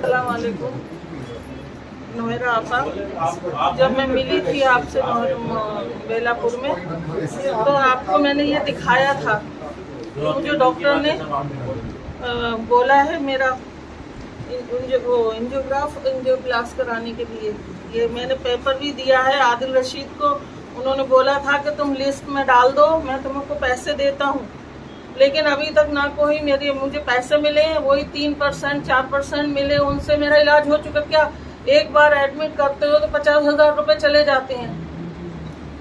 अस्सलाम वालेकुम। नोहरा आपा, जब मैं मिली थी आपसे बेलापुर में, तो आपको मैंने ये दिखाया था। मुझे डॉक्टर ने बोला है मेरा एंजियोग्राफ कराने के लिए। ये मैंने पेपर भी दिया है आदिल रशीद को। उन्होंने बोला था कि तुम लिस्ट में डाल दो, मैं तुमको पैसे देता हूँ। लेकिन अभी तक ना कोई मुझे पैसे मिले हैं, वही 3% 4% मिले, उनसे मेरा इलाज हो चुका। क्या एक बार एडमिट करते हो तो 50,000 रुपये चले जाते हैं।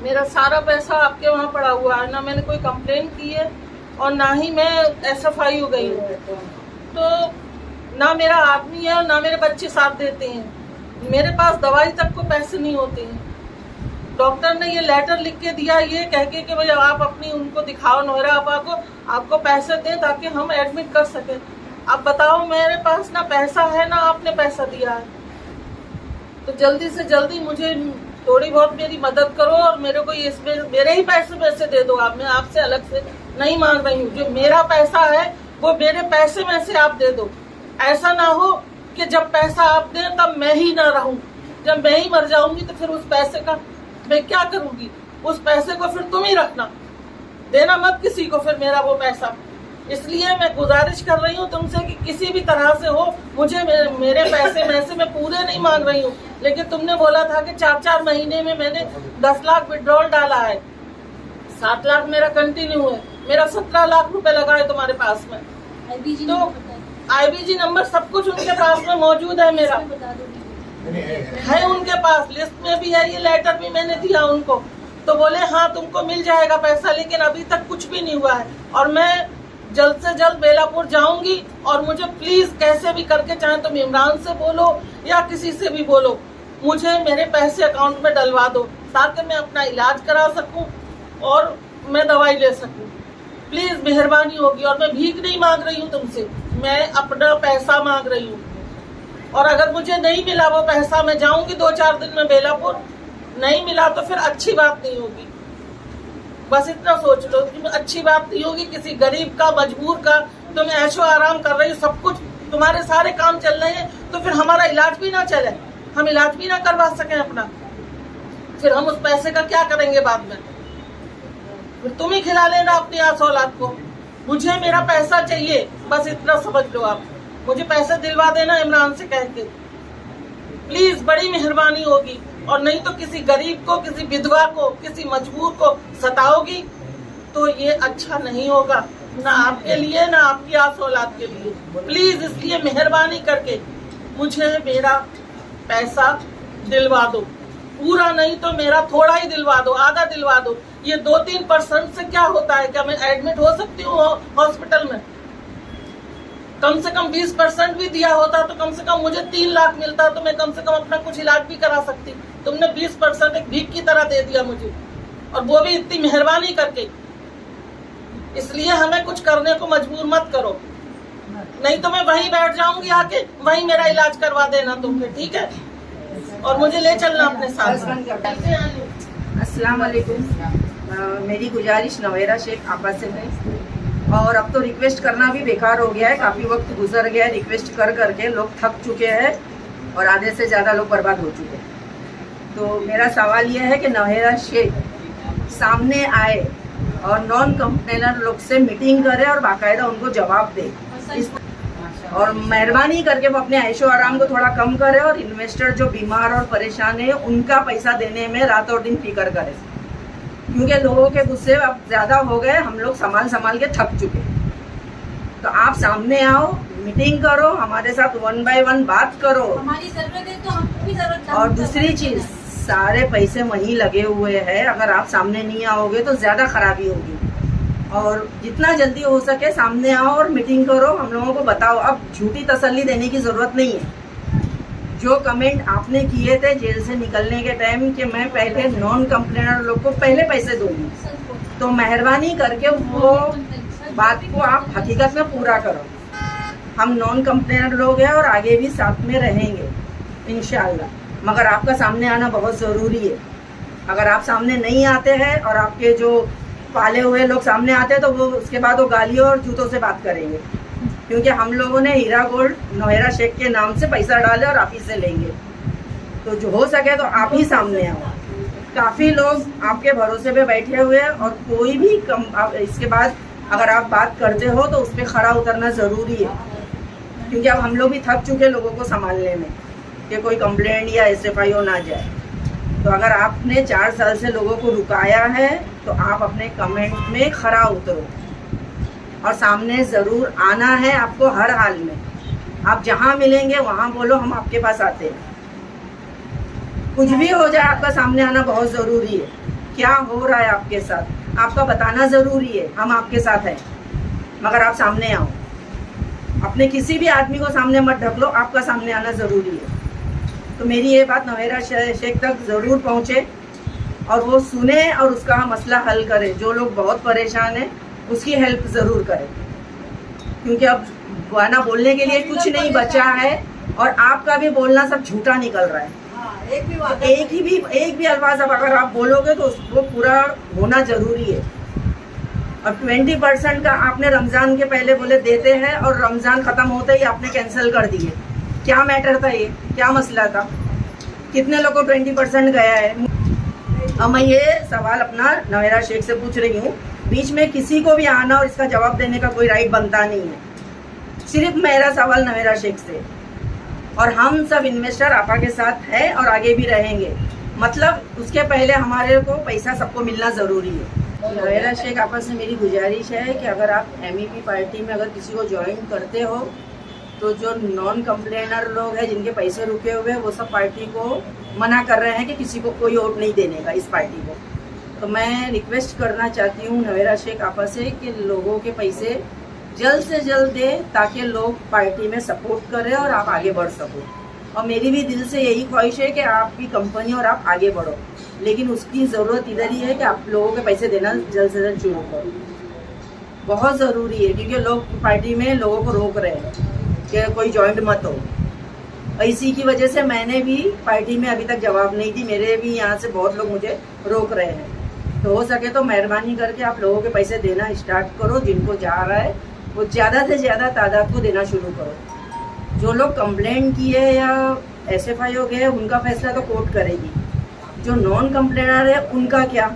मेरा सारा पैसा आपके वहाँ पड़ा हुआ है, ना मैंने कोई कंप्लेन की है और ना ही मैं SFI हो गई हूँ। तो ना मेरा आदमी है और ना मेरे बच्चे साथ देते हैं। मेरे पास दवाई तक को पैसे नहीं होते हैं। डॉक्टर ने ये लेटर लिख के दिया, ये कह के कि भाई आप अपनी उनको दिखाओ नोहरा आपा को, आपको पैसे दें ताकि हम एडमिट कर सकें। अब बताओ, मेरे पास ना पैसा है ना आपने पैसा दिया है। तो जल्दी से जल्दी मुझे थोड़ी बहुत मेरी मदद करो और मेरे को इसमें मेरे ही पैसे दे दो आप। मैं आपसे अलग से नहीं मांग रही हूँ। जो मेरा पैसा है वो मेरे पैसे में से आप दे दो। ऐसा ना हो कि जब पैसा आप दें तब मैं ही ना रहूं। जब मैं ही मर जाऊंगी तो फिर उस पैसे का मैं क्या करूंगी? उस पैसे को फिर तुम ही रखना, देना मत किसी को फिर मेरा वो पैसा। इसलिए मैं गुजारिश कर रही हूँ तुमसे कि किसी भी तरह से हो मुझे मेरे पैसे में से मैं पूरे नहीं मांग रही हूँ। लेकिन तुमने बोला था कि 4-4 महीने में मैंने 10 लाख विड्रॉल डाला है, 7 लाख मेरा कंटिन्यू है, मेरा 17 लाख रुपए लगा है तुम्हारे पास में। तो IBG नंबर सब कुछ उनके पास में मौजूद है, मेरा है उनके पास, लिस्ट में भी है, ये लेटर भी मैंने दिया उनको। तो बोले हाँ तुमको मिल जाएगा पैसा, लेकिन अभी तक कुछ भी नहीं हुआ है। और मैं जल्द से जल्द बेलापुर जाऊंगी और मुझे प्लीज कैसे भी करके, चाहे तुम इमरान से बोलो या किसी से भी बोलो, मुझे मेरे पैसे अकाउंट में डलवा दो ताकि मैं अपना इलाज करा सकूं और मैं दवाई ले सकूं। प्लीज मेहरबानी होगी। और मैं भीख नहीं मांग रही हूँ तुमसे, मैं अपना पैसा मांग रही हूँ। और अगर मुझे नहीं मिला वो पैसा, मैं जाऊंगी 2-4 दिन में बेलापुर, नहीं मिला तो फिर अच्छी बात नहीं होगी। बस इतना सोच लो कि अच्छी बात नहीं होगी। किसी गरीब का, मजबूर का तुम ऐशो आराम कर रही हो, सब कुछ तुम्हारे सारे काम चल रहे हैं, तो फिर हमारा इलाज भी ना चले, हम इलाज भी ना करवा सकें अपना, फिर हम उस पैसे का क्या करेंगे बाद में? फिर तुम ही खिला लेना अपनी आस औलाद को। मुझे मेरा पैसा चाहिए, बस इतना समझ लो आप। मुझे पैसे दिलवा देना इमरान से कह के, प्लीज, बड़ी मेहरबानी होगी। और नहीं तो किसी गरीब को, किसी विधवा को, किसी मजबूर को सताओगी तो ये अच्छा नहीं होगा, ना आपके लिए ना आपकी आस औलाद के लिए। प्लीज इसलिए मेहरबानी करके मुझे मेरा पैसा दिलवा दो। पूरा नहीं तो मेरा थोड़ा ही दिलवा दो, आधा दिलवा दो। ये 2-3% से क्या होता है? क्या मैं एडमिट हो सकती हूँ हॉस्पिटल में? कम से कम 20% भी दिया होता तो कम से कम मुझे 3 लाख मिलता, तो मैं कम से कम अपना कुछ इलाज भी करा सकती। तुमने 20% एक भीख की तरह दे दिया मुझे, और वो भी इतनी मेहरबानी करके। इसलिए हमें कुछ करने को मजबूर मत करो, नहीं तो मैं वहीं बैठ जाऊंगी आके, वहीं मेरा इलाज करवा देना तुम फिर, ठीक है? और मुझे ले चलना अपने साथ। अस्सलाम वालेकुम। मेरी गुजारिश नवेरा शेख आपा से है, और अब तो रिक्वेस्ट करना भी बेकार हो गया है। काफ़ी वक्त गुजर गया है, रिक्वेस्ट कर करके लोग थक चुके हैं और आधे से ज़्यादा लोग बर्बाद हो चुके हैं। तो मेरा सवाल यह है कि नवेरा शेख सामने आए और नॉन कंप्लेनर लोग से मीटिंग करे और बाकायदा उनको जवाब दे। और मेहरबानी करके वो अपने ऐशो आराम को थोड़ा कम करे और इन्वेस्टर जो बीमार और परेशान है उनका पैसा देने में रात और दिन फिक्र करे, क्योंकि लोगों के गुस्से अब ज्यादा हो गए, हम लोग संभाल के थक चुके। तो आप सामने आओ, मीटिंग करो, हमारे साथ 1 by 1 बात करो। हमारी जरूरत है तो हमको भी जरूरत है। और दूसरी चीज, सारे पैसे वहीं लगे हुए हैं, अगर आप सामने नहीं आओगे तो ज्यादा खराबी होगी। और जितना जल्दी हो सके सामने आओ और मीटिंग करो, हम लोगों को बताओ। अब झूठी तसल्ली देने की जरूरत नहीं है। जो कमेंट आपने किए थे जेल से निकलने के टाइम कि मैं पहले नॉन कंप्लेनर लोग को पहले पैसे दूंगी, तो मेहरबानी करके वो बात को आप हकीकत में पूरा करो। हम नॉन कंप्लेनर लोग हैं और आगे भी साथ में रहेंगे इंशाल्लाह, मगर आपका सामने आना बहुत ज़रूरी है। अगर आप सामने नहीं आते हैं और आपके जो पाले हुए लोग सामने आते हैं तो वो उसके बाद वो गालियों और जूतों से बात करेंगे। क्योंकि हम लोगों ने हीरा गोल्ड नोहेरा शेख के नाम से पैसा डाले और आप ही से लेंगे। तो जो हो सके तो आप ही सामने आओ। काफ़ी लोग आपके भरोसे पे बैठे हुए हैं और कोई भी इसके बाद अगर आप बात करते हो तो उस पर खरा उतरना ज़रूरी है, क्योंकि अब हम लोग भी थक चुके लोगों को संभालने में कि कोई कंप्लेंट या SFIO ना जाए। तो अगर आपने 4 साल से लोगों को रुकाया है तो आप अपने कमेंट में खरा उतरो और सामने ज़रूर आना है आपको हर हाल में। आप जहाँ मिलेंगे वहाँ बोलो हम आपके पास आते हैं। कुछ भी हो जाए आपका सामने आना बहुत ज़रूरी है। क्या हो रहा है आपके साथ आपका बताना ज़रूरी है, हम आपके साथ हैं, मगर आप सामने आओ। अपने किसी भी आदमी को सामने मत ढक लो, आपका सामने आना ज़रूरी है। तो मेरी ये बात नोहेरा शेख तक ज़रूर पहुँचे और वो सुने और उसका मसला हल करे। जो लोग बहुत परेशान हैं उसकी हेल्प ज़रूर करें, क्योंकि अब गाना बोलने के लिए कुछ नहीं बचा है और आपका भी बोलना सब झूठा निकल रहा है। एक भी अल्फाज अब अगर आप बोलोगे तो उसको पूरा होना ज़रूरी है। और 20% का आपने रमज़ान के पहले बोले देते हैं और रमज़ान ख़त्म होते ही आपने कैंसिल कर दिए। क्या मैटर था ये, क्या मसला था, कितने लोगों को 20% गया है? अब मैं ये सवाल अपना नोहेरा शेख से पूछ रही हूँ, बीच में किसी को भी आना और इसका जवाब देने का कोई राइट बनता नहीं है। सिर्फ मेरा सवाल नोहेरा शेख से, और हम सब इन्वेस्टर आपा के साथ हैं और आगे भी रहेंगे। मतलब उसके पहले हमारे को पैसा सबको मिलना ज़रूरी है। नोहेरा शेख आपा से मेरी गुजारिश है कि अगर आप MEP पार्टी में अगर किसी को ज्वाइन करते हो तो जो नॉन कंप्लेनर लोग हैं जिनके पैसे रुके हुए हैं वो सब पार्टी को मना कर रहे हैं कि किसी को कोई वोट नहीं देने का इस पार्टी को। तो मैं रिक्वेस्ट करना चाहती हूँ नोहेरा शेख आपा से कि लोगों के पैसे जल्द से जल्द दें ताकि लोग पार्टी में सपोर्ट करें और आप आगे बढ़ सको। और मेरी भी दिल से यही ख्वाहिश है कि आपकी कंपनी और आप आगे बढ़ो, लेकिन उसकी ज़रूरत इधर ही है कि आप लोगों के पैसे देना जल्द से जल्द शुरू करो। बहुत ज़रूरी है, क्योंकि लोग पार्टी में लोगों को रोक रहे हैं कि कोई जॉइंट मत हो। इसी की वजह से मैंने भी पार्टी में अभी तक जवाब नहीं दी। मेरे भी यहाँ से बहुत लोग मुझे रोक रहे हैं। तो हो सके तो मेहरबानी करके आप लोगों के पैसे देना स्टार्ट करो। जिनको जा रहा है वो ज़्यादा से ज़्यादा तादाद को देना शुरू करो। जो लोग कंप्लेंट किए या SFIO गए उनका फैसला तो कोर्ट करेगी, जो नॉन कंप्लेनर है उनका क्या?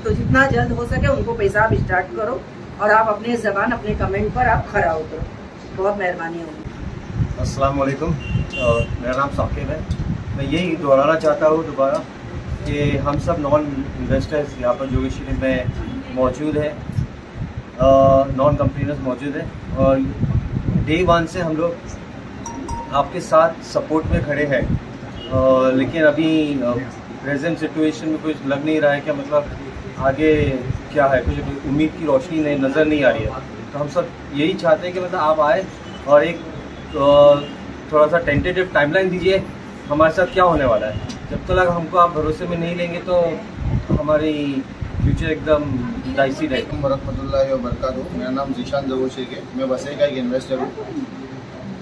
तो जितना जल्द हो सके उनको पैसा आप स्टार्ट करो और आप अपने ज़बान अपने कमेंट पर आप खरा उतरो। बहुत मेहरबानी होगी। अस्सलाम वालेकुम, मेरा नाम साकिब है। मैं यही दोहराना चाहता हूँ दोबारा कि हम सब नॉन इन्वेस्टर्स यहाँ पर जोगेश्वरी में मौजूद हैं, नॉन कंप्लेनर्स मौजूद हैं और डे 1 से हम लोग आपके साथ सपोर्ट में खड़े हैं। लेकिन अभी प्रेजेंट सिचुएशन में कुछ लग नहीं रहा है कि मतलब आगे क्या है, कुछ उम्मीद की रोशनी नहीं नज़र नहीं आ रही है। तो हम सब यही चाहते हैं कि मतलब आप आए और एक थोड़ा सा टेंटेटिव टाइमलाइन दीजिए हमारे साथ क्या होने वाला है। जब तक हमको आप भरोसे में नहीं लेंगे तो हमारी फ्यूचर एकदम डाइसी रहेगा। वरहमतुल्लाहि व बरकातहू। मेरा नाम ज़ीशान जगो शेख है, मैं वसई का एक इन्वेस्टर हूँ।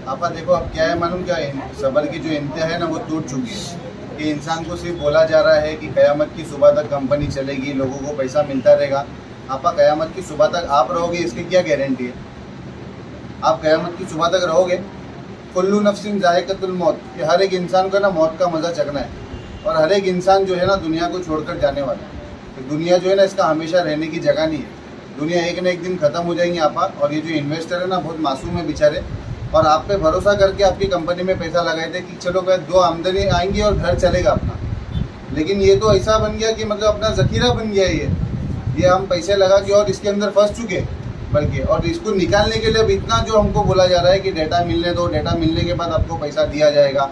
आपा देखो अब क्या है मालूम, क्या सबर की जो इंतहा है ना वो टूट चुकी है कि इंसान को सिर्फ बोला जा रहा है कि क़यामत की सुबह तक कंपनी चलेगी, लोगों को पैसा मिलता रहेगा। आपा क़यामत की सुबह तक आप रहोगे इसकी क्या गारंटी है? आप क़यामत की सुबह तक रहोगे? कुल्लू नफ्सिन ज़ायक़तुल मौत, कि हर एक इंसान को ना मौत का मज़ा चखना है और हर एक इंसान जो है ना दुनिया को छोड़कर जाने वाला है। तो दुनिया जो है ना इसका हमेशा रहने की जगह नहीं है। दुनिया एक ना एक दिन ख़त्म हो जाएंगी आपा। और ये जो इन्वेस्टर है ना बहुत मासूम है बेचारे, और आप पे भरोसा करके आपकी कंपनी में पैसा लगाए थे कि चलो भाई 2 आमदनी आएंगी और घर चलेगा अपना। लेकिन ये तो ऐसा बन गया कि मतलब अपना ज़ख़ीरा बन गया ये हम पैसे लगा के और इसके अंदर फंस चुके बल्कि। और इसको निकालने के लिए अब इतना जो हमको बोला जा रहा है कि डेटा मिलने दो, डेटा मिलने के बाद आपको पैसा दिया जाएगा।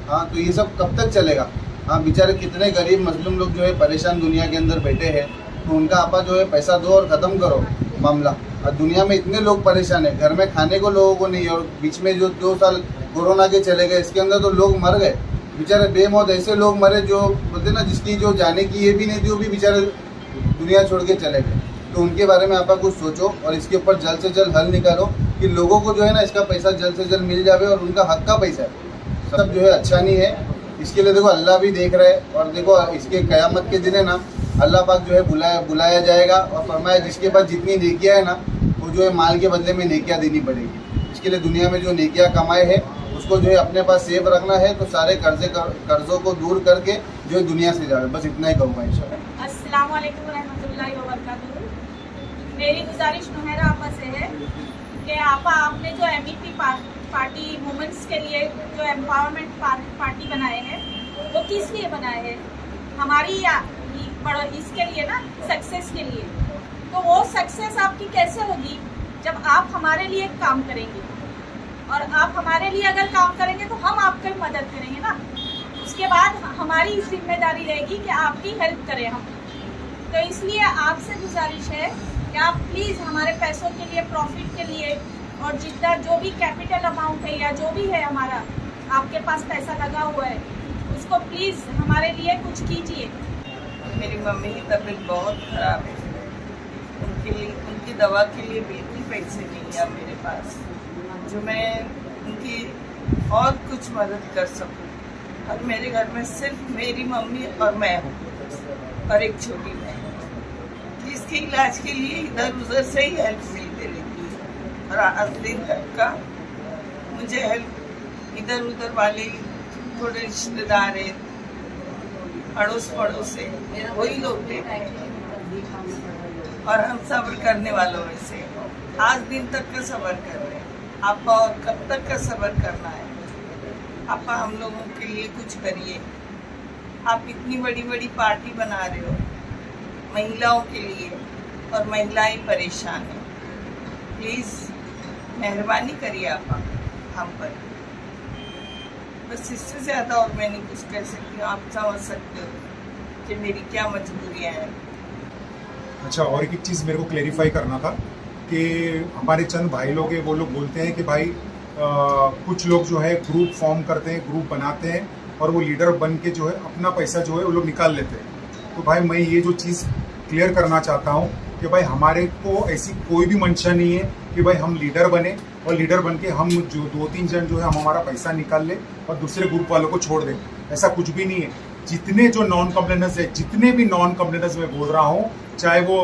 हाँ, तो ये सब कब तक चलेगा? हाँ, बेचारे कितने गरीब मजलूम लोग जो है परेशान दुनिया के अंदर बैठे हैं, तो उनका आपा जो है पैसा दो और ख़त्म करो मामला। और दुनिया में इतने लोग परेशान हैं, घर में खाने को लोगों को नहीं, और बीच में जो 2 साल कोरोना के चले गए इसके अंदर तो लोग मर गए बेचारे बेमौत। ऐसे लोग मरे जो बोलते ना जिसकी जो जाने की ये भी नहीं थी, वो भी बेचारे दुनिया छोड़ के चले गए। तो उनके बारे में आपा कुछ सोचो और इसके ऊपर जल्द से जल्द हल निकालो कि लोगों को जो है ना इसका पैसा जल्द से जल्द मिल जाए और उनका हक का पैसा है सब जो है अच्छा नहीं है। इसके लिए देखो अल्लाह भी देख रहे हैं और देखो इसके क़यामत के दिन है ना अल्लाह पाक जो है बुलाया जाएगा और फरमाया जिसके पास जितनी नेकियां है ना वो जो है माल के बदले में नेकियां देनी पड़ेगी। इसके लिए दुनिया में जो नेकियां कमाए है उसको जो है अपने पास सेव रखना है, तो सारे कर्जों को दूर करके जो है दुनिया से जाए। बस इतना ही कहूँगा इंशाल्लाह। अस्सलाम वालेकुम रहमतुल्लाहि व बरकातुहू। मेरी गुजारिश नोहरा आपा से है कि आपने जो MEP पार्टी वुमेन्स के लिए जो एम्पावरमेंट पार्टी बनाए हैं वो किस लिए बनाए हैं? हमारी इसके लिए ना, सक्सेस के लिए। तो वो सक्सेस आपकी कैसे होगी जब आप हमारे लिए काम करेंगे, और आप हमारे लिए अगर काम करेंगे तो हम आपकी मदद करेंगे ना। उसके बाद हमारी जिम्मेदारी रहेगी कि आपकी हेल्प करें हम। तो इसलिए आपसे गुजारिश है कि आप प्लीज़ हमारे पैसों के लिए, प्रॉफिट के लिए, और जितना जो भी कैपिटल अमाउंट है या जो भी है हमारा आपके पास पैसा लगा हुआ है, उसको प्लीज़ हमारे लिए कुछ कीजिए। मेरी मम्मी की तबीयत बहुत ख़राब है, उनकी दवा के लिए बिल्कुल पैसे नहीं है मेरे पास, जो मैं उनकी और कुछ मदद कर सकूं। और मेरे घर में सिर्फ मेरी मम्मी और मैं हूँ, और एक छोटी बहन, जिसके इलाज के लिए इधर उधर से ही हेल्प मिलती रहती है। और आज दिन तक का मुझे हेल्प इधर उधर वाले थोड़े रिश्तेदार हैं, अड़ोस पड़ोस से, वही लोग देते हैं। और हम सब्र करने वालों में से आज दिन तक का सब्र कर रहे हैं। आपा और कब तक का सब्र करना है? आपा हम लोगों के लिए कुछ करिए। आप इतनी बड़ी बड़ी पार्टी बना रहे हो महिलाओं के लिए, और महिलाएं परेशान हैं। प्लीज़ मेहरबानी करिए आपा हम पर। बस इससे ज़्यादा और मैं नहीं कुछ कह सकती हूँ। आप समझ सकते हो कि मेरी क्या मजबूरियाँ हैं। अच्छा, और एक चीज़ मेरे को क्लेरिफाई करना था कि हमारे चंद भाई लोग हैं, वो लोग बोलते हैं कि भाई कुछ लोग जो है ग्रुप फॉर्म करते हैं, ग्रुप बनाते हैं, और वो लीडर बन के जो है अपना पैसा जो है वो लोग निकाल लेते हैं। तो भाई मैं ये जो चीज़ क्लियर करना चाहता हूँ कि भाई हमारे को ऐसी कोई भी मंशा नहीं है कि भाई हम लीडर बने और लीडर बन के हम जो 2-3 जन जो है हम हमारा पैसा निकाल ले और दूसरे ग्रुप वालों को छोड़ दें। ऐसा कुछ भी नहीं है। जितने जो नॉन कंप्लेनर्स है, जितने भी नॉन कंप्लेनर्स मैं बोल रहा हूँ, चाहे वो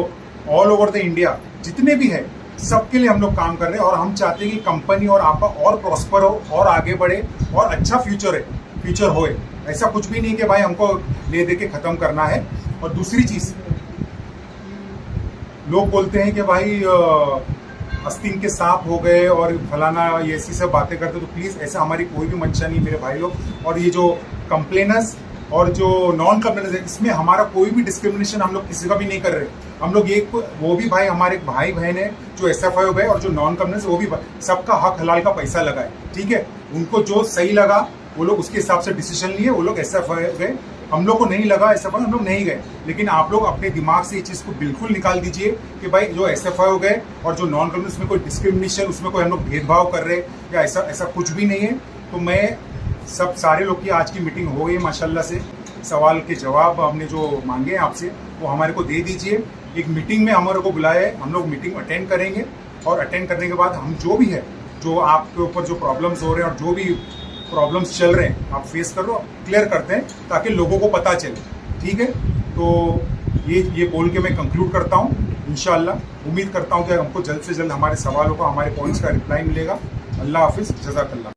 ऑल ओवर द इंडिया जितने भी है, सबके लिए हम लोग काम कर रहे हैं। और हम चाहते हैं कि कंपनी और आपका और प्रॉस्पर हो और आगे बढ़े और अच्छा फ्यूचर होए। ऐसा कुछ भी नहीं कि भाई हमको ले दे के ख़त्म करना है। और दूसरी चीज़, लोग बोलते हैं कि भाई आस्तीन के सांप हो गए और फलाना, ये ऐसी सब बातें करते, तो प्लीज़ ऐसा हमारी कोई भी मंशा नहीं मेरे भाई लोग। और ये जो कंप्लेनर्स और जो नॉन कंप्लेनर्स है, इसमें हमारा कोई भी डिस्क्रिमिनेशन हम लोग किसी का भी नहीं कर रहे। हम लोग वो भी भाई हमारे भाई बहन है जो SFI हो गए, और जो नॉन कंप्लेनर्स वो भी सबका हक हलाल का पैसा लगा है। ठीक है, उनको जो सही लगा वो लोग उसके हिसाब से डिसीजन लिए, वो लोग SFI गए। हम लोग को नहीं लगा SFI, हम लोग नहीं गए। लेकिन आप लोग अपने दिमाग से ये चीज़ को बिल्कुल निकाल दीजिए कि भाई जो SFI हो गए और जो नॉन कंप्लेनर्स में कोई डिस्क्रिमिनेशन, उसमें कोई हम लोग भेदभाव कर रहे या ऐसा कुछ भी नहीं है। तो मैं सब सारे लोग की आज की मीटिंग हो गई माशाल्लाह से। सवाल के जवाब हमने जो मांगे हैं आपसे वो हमारे को दे दीजिए। एक मीटिंग में हमारे को बुलाया है, हम लोग मीटिंग अटेंड करेंगे, और अटेंड करने के बाद हम जो भी है, जो आपके ऊपर जो प्रॉब्लम्स हो रहे हैं और जो भी प्रॉब्लम्स चल रहे हैं आप फेस कर लो, क्लियर करते हैं ताकि लोगों को पता चले। ठीक है, तो ये बोल के मैं कंक्लूड करता हूँ। इंशाअल्लाह उम्मीद करता हूँ कि हमको जल्द से जल्द हमारे सवालों का, हमारे पॉइंट्स का रिप्लाई मिलेगा। अल्लाह हाफिज़, जज़ाकल्लाह।